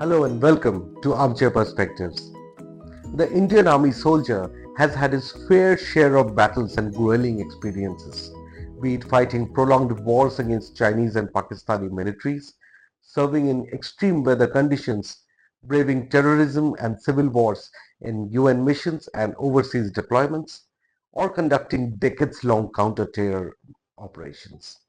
Hello and welcome to Armchair Perspectives. The Indian Army soldier has had his fair share of battles and grueling experiences, be it fighting prolonged wars against Chinese and Pakistani militaries, serving in extreme weather conditions, braving terrorism and civil wars in UN missions and overseas deployments, or conducting decades-long counter-terror operations.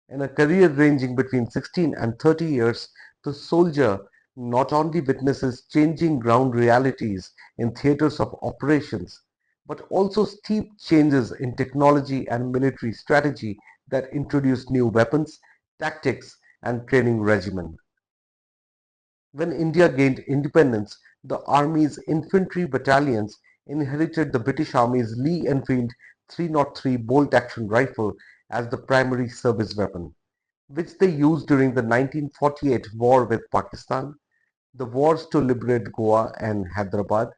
In a career ranging between 16 and 30 years, the soldier not only witnesses changing ground realities in theaters of operations, but also steep changes in technology and military strategy that introduce new weapons, tactics, and training regimen. When India gained independence, the Army's infantry battalions inherited the British Army's Lee Enfield 303 bolt-action rifle as the primary service weapon, which they used during the 1948 war with Pakistan, the wars to liberate Goa and Hyderabad,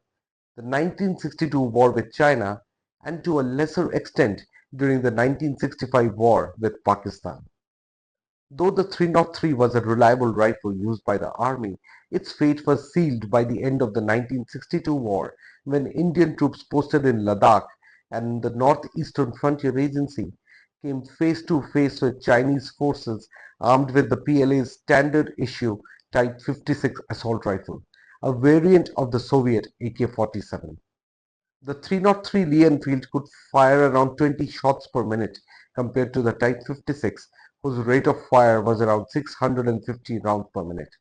the 1962 war with China, and to a lesser extent during the 1965 war with Pakistan. Though the 303 was a reliable rifle used by the army, its fate was sealed by the end of the 1962 war when Indian troops posted in Ladakh and the Northeastern Frontier Agency came face to face with Chinese forces armed with the PLA's standard issue Type 56 assault rifle, a variant of the Soviet AK-47. The 303 Lee Enfield could fire around 20 shots per minute compared to the Type 56, whose rate of fire was around 650 rounds per minute.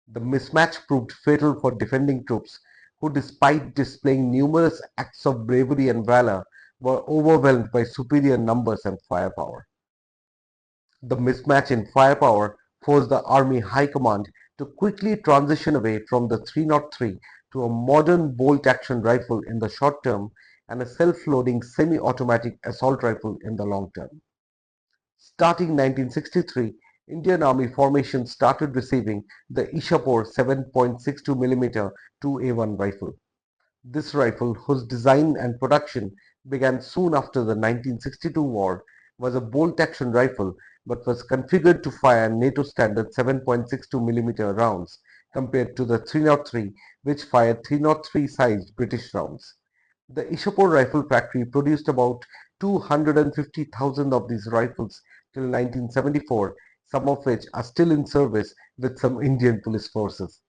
The mismatch proved fatal for defending troops, who despite displaying numerous acts of bravery and valor, were overwhelmed by superior numbers and firepower. The mismatch in firepower forced the Army High Command to quickly transition away from the 303 to a modern bolt-action rifle in the short term and a self-loading semi-automatic assault rifle in the long term. Starting 1963, Indian Army formations started receiving the Ishapur 7.62 mm 2A1 rifle. This rifle, whose design and production began soon after the 1962 war, was a bolt-action rifle but was configured to fire NATO standard 7.62 mm rounds compared to the 303, which fired 303-sized British rounds. The Ishapur Rifle Factory produced about 250,000 of these rifles till 1974, some of which are still in service with some Indian police forces.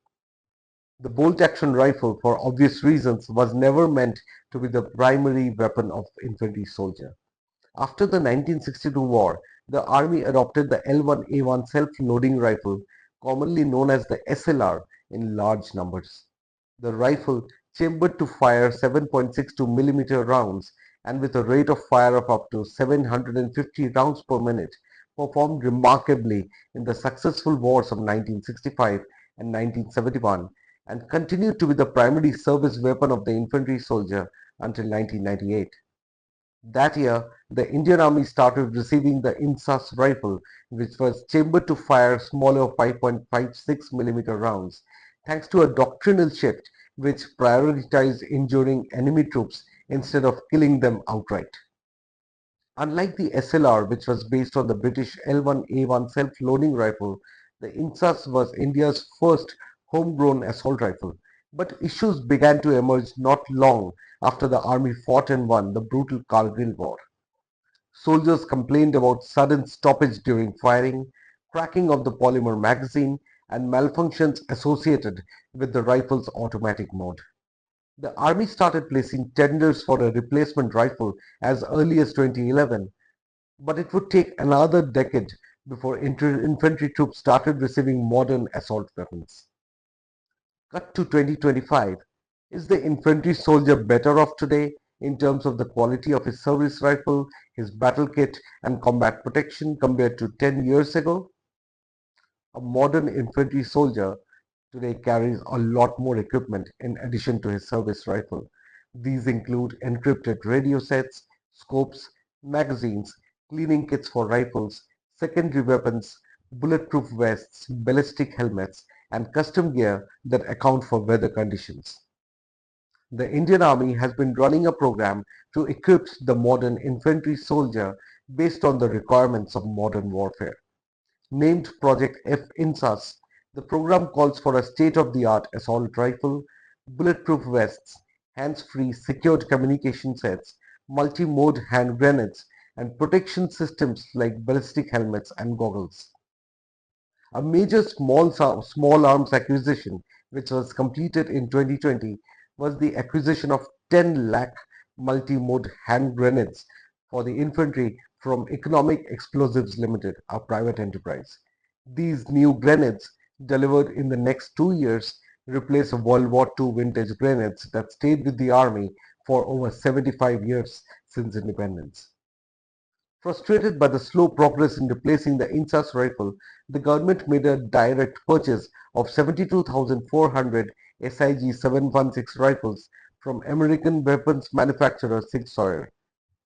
The bolt-action rifle, for obvious reasons, was never meant to be the primary weapon of infantry soldier. After the 1962 war, the army adopted the L1A1 self-loading rifle, commonly known as the SLR, in large numbers. The rifle, chambered to fire 7.62 mm rounds and with a rate of fire of up to 750 rounds per minute, performed remarkably in the successful wars of 1965 and 1971 and continued to be the primary service weapon of the infantry soldier until 1998. That year, the Indian Army started receiving the INSAS rifle, which was chambered to fire smaller 5.56 mm rounds, thanks to a doctrinal shift which prioritized injuring enemy troops instead of killing them outright. Unlike the SLR, which was based on the British L1A1 self-loading rifle, the INSAS was India's first homegrown assault rifle. But issues began to emerge not long after the army fought and won the brutal Kargil War. Soldiers complained about sudden stoppage during firing, cracking of the polymer magazine, and malfunctions associated with the rifle's automatic mode. The army started placing tenders for a replacement rifle as early as 2011, but it would take another decade before infantry troops started receiving modern assault weapons. Cut to 2025. Is the infantry soldier better off today in terms of the quality of his service rifle, his battle kit, and combat protection compared to 10 years ago? A modern infantry soldier today carries a lot more equipment in addition to his service rifle. These include encrypted radio sets, scopes, magazines, cleaning kits for rifles, secondary weapons, bulletproof vests, ballistic helmets, and custom gear that account for weather conditions. The Indian Army has been running a program to equip the modern infantry soldier based on the requirements of modern warfare. Named Project F INSAS, The program calls for a state-of-the-art assault rifle, bulletproof vests, hands-free secured communication sets, multi-mode hand grenades, and protection systems like ballistic helmets and goggles. A major small arms acquisition, which was completed in 2020, was the acquisition of 10 lakh multi-mode hand grenades for the infantry from Economic Explosives Limited, a private enterprise. These new grenades, delivered in the next 2 years, replace World War II vintage grenades that stayed with the army for over 75 years since independence. Frustrated by the slow progress in replacing the Insas rifle, the government made a direct purchase of 72,400 SIG 716 rifles from American weapons manufacturer Sig Sauer.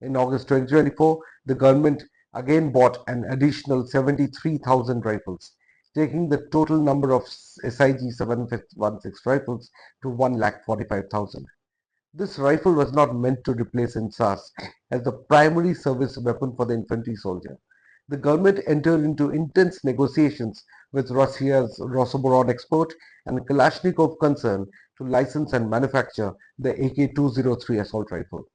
In August 2024, the government again bought an additional 73,000 rifles, taking the total number of SIG 716 rifles to 1,45,000. This rifle was not meant to replace INSAS as the primary service weapon for the infantry soldier. The government entered into intense negotiations with Russia's Rosoboronexport and Kalashnikov concern to license and manufacture the AK-203 assault rifle.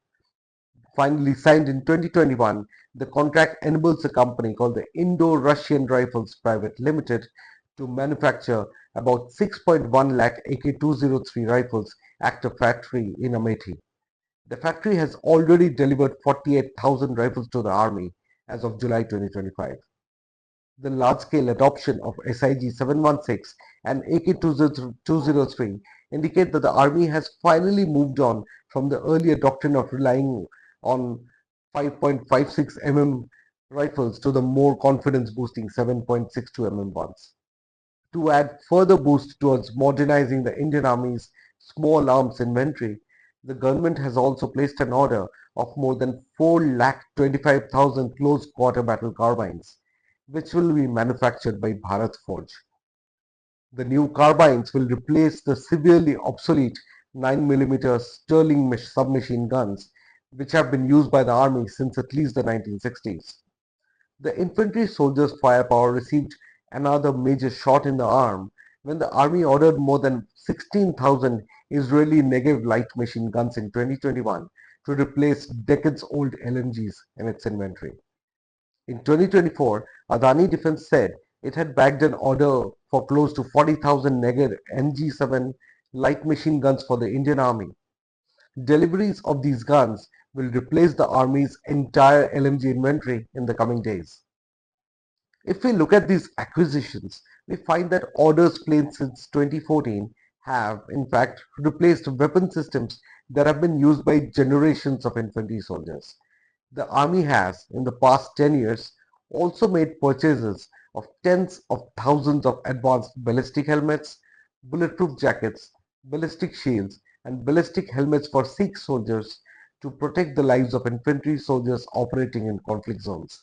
Finally signed in 2021, the contract enables a company called the Indo-Russian Rifles Private Limited to manufacture about 6.1 lakh AK-203 rifles at a factory in Amethi. The factory has already delivered 48,000 rifles to the Army as of July 2025. The large-scale adoption of SIG 716 and AK-203 indicate that the Army has finally moved on from the earlier doctrine of relying on 5.56 mm rifles to the more confidence-boosting 7.62 mm ones. To add further boost towards modernizing the Indian Army's small arms inventory, the government has also placed an order of more than 4,25,000 close quarter battle carbines, which will be manufactured by Bharat Forge. The new carbines will replace the severely obsolete 9 mm Sterling submachine guns, which have been used by the Army since at least the 1960s. The infantry soldiers' firepower received another major shot in the arm when the army ordered more than 16,000 Israeli Negev light machine guns in 2021 to replace decades-old LMGs in its inventory. In 2024, Adani Defense said it had bagged an order for close to 40,000 Negev NG7 light machine guns for the Indian Army. Deliveries of these guns will replace the Army's entire LMG inventory in the coming days. If we look at these acquisitions, we find that orders placed since 2014 have, in fact, replaced weapon systems that have been used by generations of infantry soldiers. The Army has, in the past 10 years, also made purchases of tens of thousands of advanced ballistic helmets, bulletproof jackets, ballistic shields, and ballistic helmets for Sikh soldiers to protect the lives of infantry soldiers operating in conflict zones.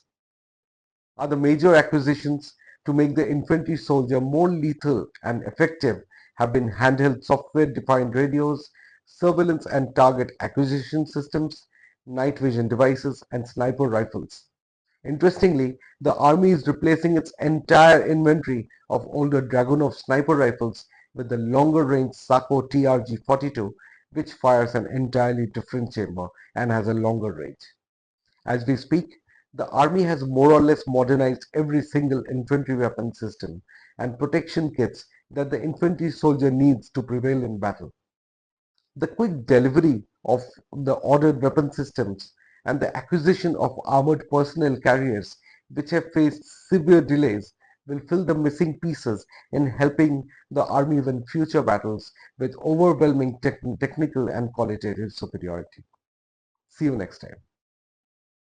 Other major acquisitions to make the infantry soldier more lethal and effective have been handheld software-defined radios, surveillance and target acquisition systems, night vision devices, and sniper rifles. Interestingly, the Army is replacing its entire inventory of older Dragunov sniper rifles with the longer-range Sako TRG-42, which fires an entirely different chamber and has a longer range. As we speak, the Army has more or less modernized every single infantry weapon system and protection kits that the infantry soldier needs to prevail in battle. The quick delivery of the ordered weapon systems and the acquisition of armored personnel carriers, which have faced severe delays, will fill the missing pieces in helping the Army win future battles with overwhelming technical and qualitative superiority. See you next time.